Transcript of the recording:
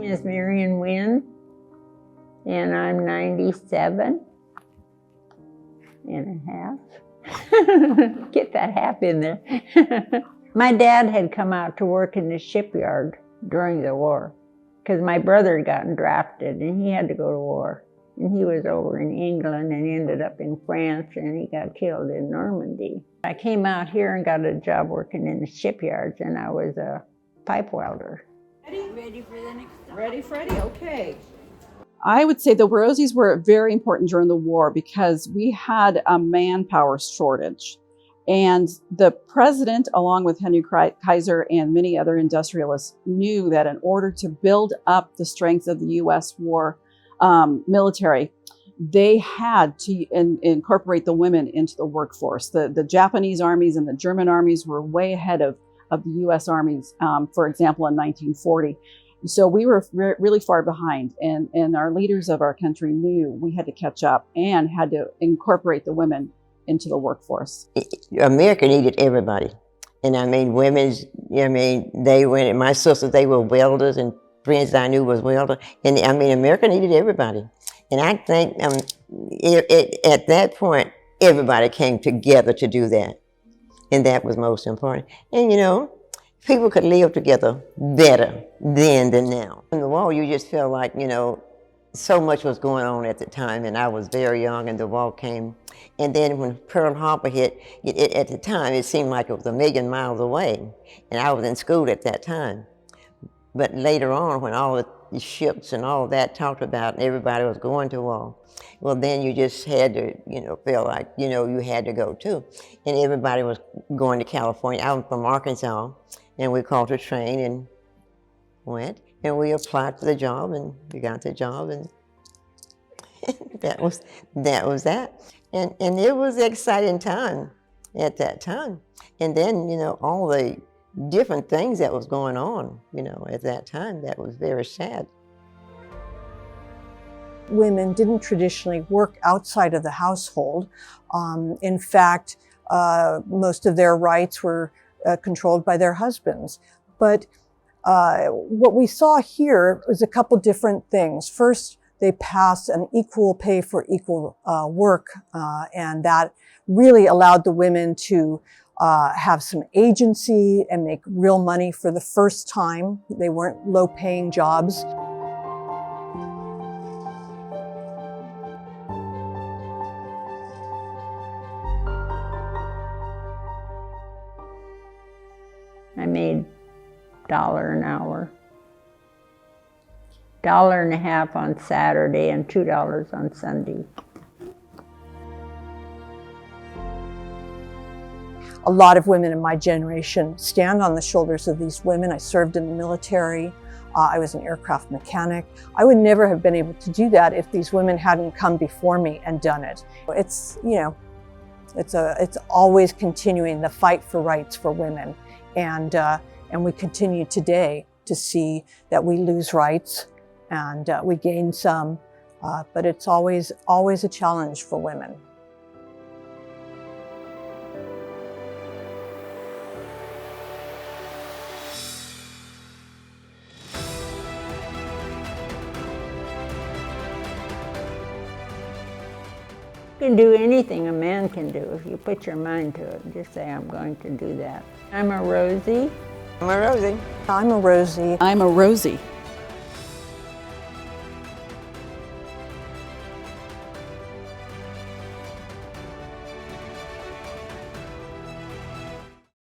is Marion Wynn, and I'm 97 and a half. Get that half in there. My dad had come out to work in the shipyard during the war because my brother had gotten drafted and he had to go to war. And he was over in England and ended up in France, and he got killed in Normandy. I came out here and got a job working in the shipyards, and I was a pipe welder. Ready for the next stop. Ready, Freddie? Okay. I would say the Rosies were very important during the war because we had a manpower shortage. And the president, along with Henry Kaiser and many other industrialists, knew that in order to build up the strength of the U.S. war military, they had to incorporate the women into the workforce. The Japanese armies and the German armies were way ahead of the U.S. armies, for example, in 1940. So we were really far behind, and our leaders of our country knew we had to catch up and had to incorporate the women into the workforce. America needed everybody. And I mean, they went, my sisters, they were welders, and friends I knew was welders. And I mean, America needed everybody. And I think at that point, everybody came together to do that. And that was most important. And you know, people could live together better then than now. In the war, you just felt like, you know, so much was going on at the time, and I was very young, and the war came. And then when Pearl Harbor hit, at the time, it seemed like it was a million miles away, and I was in school at that time. But later on, when all the ships and all that talked about, and everybody was going to war, well, then you just had to, you know, feel like, you know, you had to go too. And everybody was going to California. I'm from Arkansas, and we caught a train and went, and we applied for the job, and we got the job, and that was that. And it was an exciting time at that time. And then, you know, all the different things that was going on, you know, at that time, that was very sad. Women didn't traditionally work outside of the household. In fact, most of their rights were controlled by their husbands. But what we saw here was a couple different things. First, they passed an equal pay for equal work, and that really allowed the women to have some agency and make real money for the first time. They weren't low-paying jobs. I made $1 an hour, $1.50 on Saturday, and $2 on Sunday. A lot of women in my generation stand on the shoulders of these women. I served in the military. I was an aircraft mechanic. I would never have been able to do that if these women hadn't come before me and done it. It's, you know, it's always continuing the fight for rights for women. And we continue today to see that we lose rights and we gain some, but it's always a challenge for women. You can do anything a man can do if you put your mind to it. Just say, I'm going to do that. I'm a Rosie. I'm a Rosie. I'm a Rosie. I'm a Rosie.